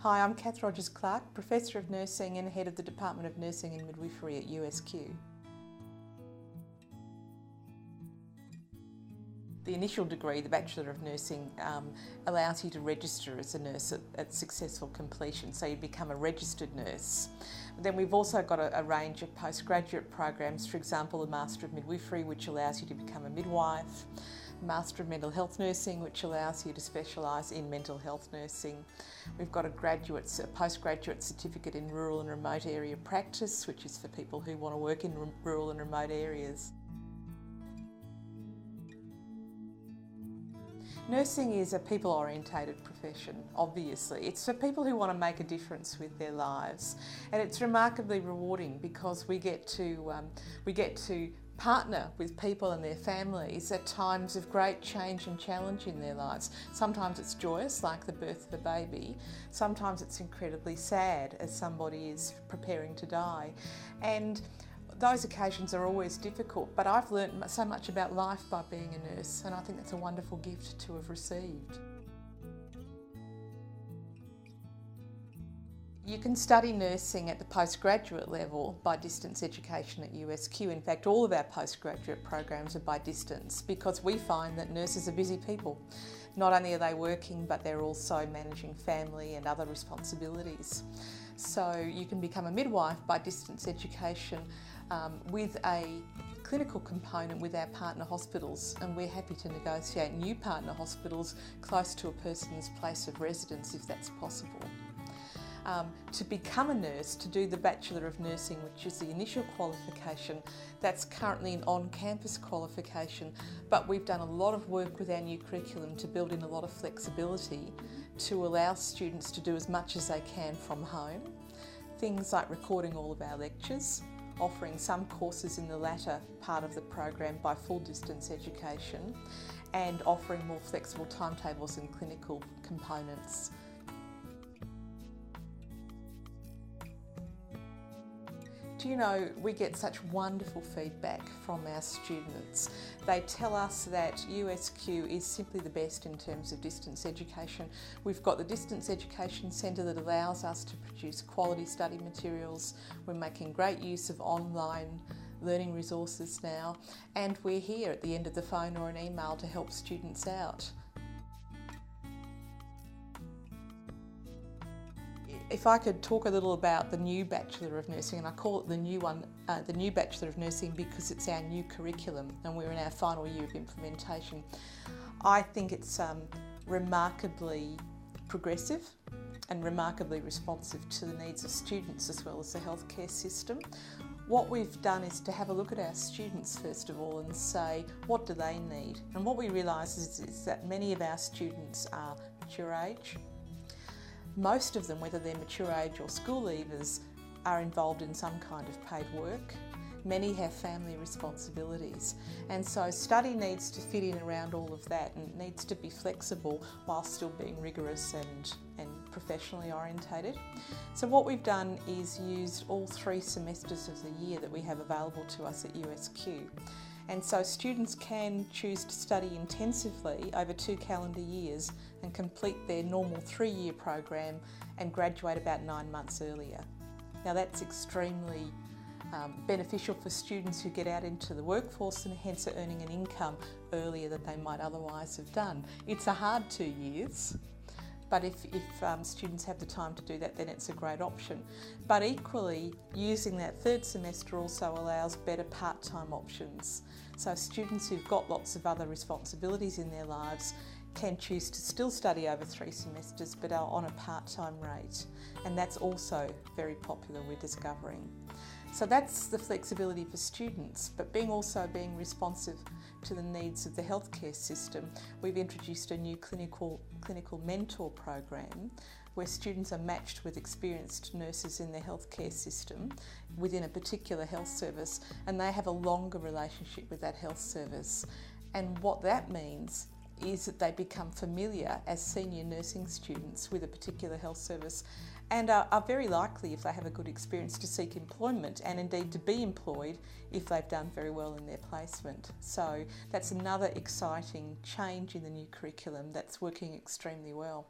Hi, I'm Kath Rogers-Clark, Professor of Nursing and Head of the Department of Nursing and Midwifery at USQ. The initial degree, the Bachelor of Nursing, allows you to register as a nurse at successful completion, so you become a registered nurse. Then we've also got a range of postgraduate programs, for example the Master of Midwifery, which allows you to become a midwife, Master of Mental Health Nursing, which allows you to specialise in mental health nursing. We've got a postgraduate certificate in rural and remote area practice, which is for people who want to work in rural and remote areas. Nursing is a people-orientated profession, obviously. It's for people who want to make a difference with their lives, and it's remarkably rewarding because we get to partner with people and their families at times of great change and challenge in their lives. Sometimes it's joyous, like the birth of a baby. Sometimes it's incredibly sad as somebody is preparing to die. And those occasions are always difficult, but I've learnt so much about life by being a nurse, and I think that's a wonderful gift to have received. You can study nursing at the postgraduate level by distance education at USQ. In fact, all of our postgraduate programs are by distance because we find that nurses are busy people. Not only are they working, but they're also managing family and other responsibilities. So you can become a midwife by distance education with a clinical component with our partner hospitals, and we're happy to negotiate new partner hospitals close to a person's place of residence if that's possible. To become a nurse, to do the Bachelor of Nursing, which is the initial qualification, that's currently an on-campus qualification, but we've done a lot of work with our new curriculum to build in a lot of flexibility to allow students to do as much as they can from home. Things like recording all of our lectures, offering some courses in the latter part of the program by full distance education, and offering more flexible timetables and clinical components. Do you know, we get such wonderful feedback from our students. They tell us that USQ is simply the best in terms of distance education. We've got the Distance Education Centre that allows us to produce quality study materials. We're making great use of online learning resources now, and we're here at the end of the phone or an email to help students out. If I could talk a little about the new Bachelor of Nursing, and I call it the new Bachelor of Nursing because it's our new curriculum and we're in our final year of implementation. I think it's remarkably progressive and remarkably responsive to the needs of students as well as the healthcare system. What we've done is to have a look at our students first of all and say, what do they need? And what we realise is that many of our students are mature age. Most of them, whether they're mature age or school leavers, are involved in some kind of paid work. Many have family responsibilities, and so study needs to fit in around all of that, and it needs to be flexible while still being rigorous and professionally orientated. So what we've done is used all 3 semesters of the year that we have available to us at USQ. And so students can choose to study intensively over 2 calendar years and complete their normal 3-year program and graduate about 9 months earlier. Now that's extremely beneficial for students who get out into the workforce and hence are earning an income earlier than they might otherwise have done. It's a hard 2 years. But if students have the time to do that, then it's a great option. But equally, using that 3rd semester also allows better part-time options. So students who've got lots of other responsibilities in their lives can choose to still study over 3 semesters but are on a part-time rate. And that's also very popular, we're discovering. So that's the flexibility for students, but being responsive to the needs of the healthcare system, we've introduced a new clinical mentor program where students are matched with experienced nurses in the healthcare system within a particular health service, and they have a longer relationship with that health service. And what that means is that they become familiar as senior nursing students with a particular health service and are very likely, if they have a good experience, to seek employment and indeed to be employed if they've done very well in their placement. So that's another exciting change in the new curriculum that's working extremely well.